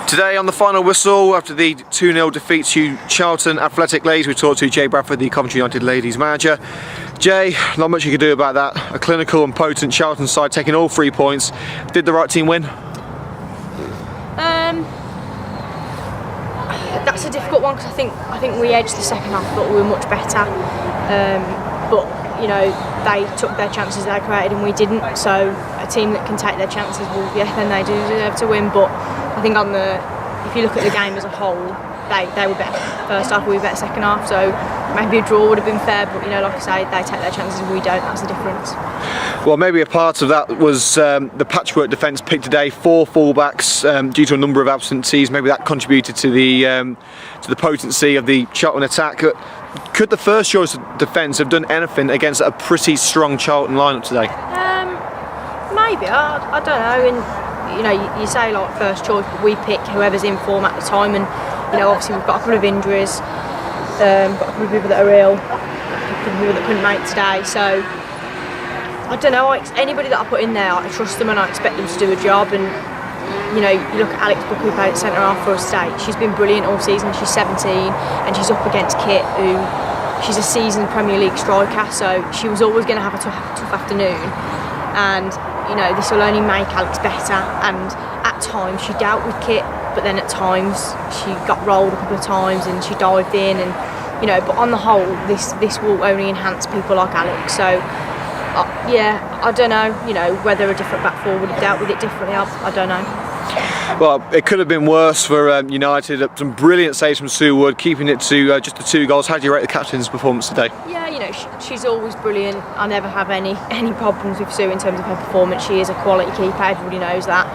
Today on the final whistle, after the 2-0 defeat to Charlton Athletic Ladies, we talked to Jay Bradford, the Coventry United Ladies manager. Jay, not much you can do about that. A clinical and potent Charlton side taking all 3 points. Did the right team win? That's a difficult one because I think we edged the second half, but we were much better. But you know, they took their chances they created and we didn't. So a team that can take their chances, well, yeah, then they do deserve to win. But I think if you look at the game as a whole, they were better first half, we were better second half. So maybe a draw would have been fair, but you know, like I say, they take their chances and we don't. That's the difference. Well, maybe a part of that was the patchwork defence picked today. 4 fullbacks due to a number of absentees. Maybe that contributed to the potency of the Charlton attack. Could the first choice defence have done anything against a pretty strong Charlton lineup today? Maybe. I don't know. And you know, you say like first choice, but we pick whoever's in form at the time. And you know, obviously we've got a couple of injuries, got a couple of people that are ill, a couple of people that couldn't make today. So I don't know. Anybody that I put in there, I trust them and I expect them to do a job. And you know, you look at Alex Book, who played at centre half for us today. She's been brilliant all season. She's 17 and she's up against Kit, who she's a seasoned Premier League striker. So she was always going to have a tough afternoon. And you know, this will only make Alex better. And at times she dealt with Kit, but then at times she got rolled a couple of times and she dived in. And you know, but on the whole, this will only enhance people like Alex. So. Yeah, I don't know, you know, whether a different back four would have dealt with it differently, I don't know. Well, it could have been worse for United. Some brilliant saves from Sue Wood, keeping it to just the 2 goals. How do you rate the captain's performance today? Yeah, you know, she's always brilliant. I never have any problems with Sue in terms of her performance. She is a quality keeper, everybody knows that.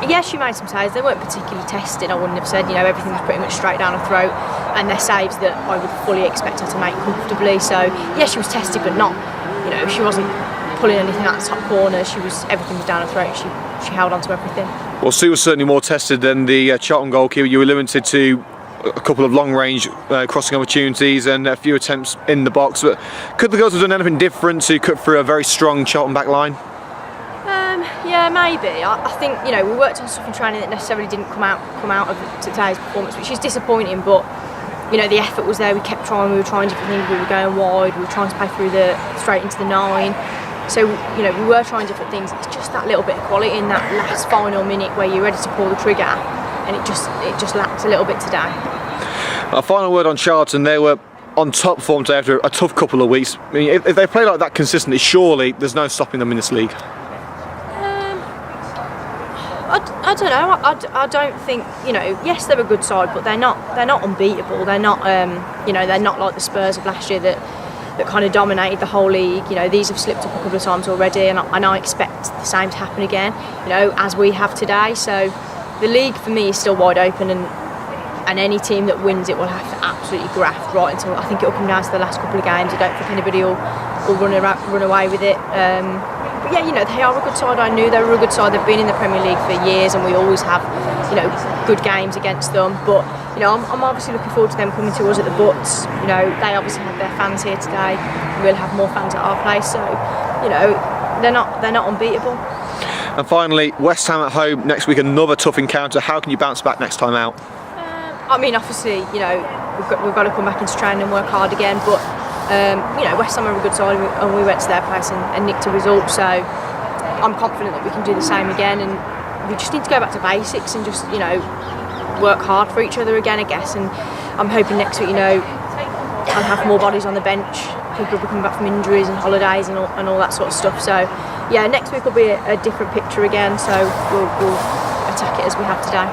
Yeah, she made some saves. They weren't particularly tested, I wouldn't have said. You know, everything was pretty much straight down her throat. And they're saves that I would fully expect her to make comfortably. So, yeah, she was tested, but not, you know, she wasn't pulling anything out the top corner. Everything was down her throat. She held on to everything. Well, Sue was certainly more tested than the Charlton goalkeeper. You were limited to a couple of long-range crossing opportunities and a few attempts in the box. But could the girls have done anything different to cut through a very strong Charlton back line? Yeah, maybe. I think, you know, we worked on stuff in training that necessarily didn't come out of today's performance, which is disappointing. But you know, the effort was there. We kept trying. We were trying different things. We were going wide. We were trying to play through straight into the 9. So you know, we were trying different things. It's just that little bit of quality in that last final minute where you're ready to pull the trigger, and it just lacked a little bit today. A final word on Charlton. They were on top form today after a tough couple of weeks. I mean, if they play like that consistently, surely there's no stopping them in this league. I don't know. I don't think, you know. Yes, they're a good side, but they're not unbeatable. They're not you know, they're not like the Spurs of last year that kind of dominated the whole league. You know, these have slipped up a couple of times already, and I expect the same to happen again. You know, as we have today. So the league for me is still wide open, and any team that wins it will have to absolutely graft right until I think it will come down to the last couple of games. I don't think anybody will run away with it. But yeah, you know, they are a good side. I knew they were a good side. They've been in the Premier League for years, and we always have, you know, good games against them. But you know, I'm obviously looking forward to them coming to us at the Butts. You know, they obviously have their fans here today. We'll have more fans at our place. So, you know, they're not unbeatable. And finally, West Ham at home next week. Another tough encounter. How can you bounce back next time out? I mean, obviously, you know, we've got to come back into training and work hard again. But you know, West Ham are a good side, and we went to their place and nicked a result. So I'm confident that we can do the same again, and we just need to go back to basics and just, you know, work hard for each other again, I guess. And I'm hoping next week, you know, I'll have more bodies on the bench. People will be coming back from injuries and holidays and all that sort of stuff. So yeah, next week will be a different picture again. So we'll attack it as we have today.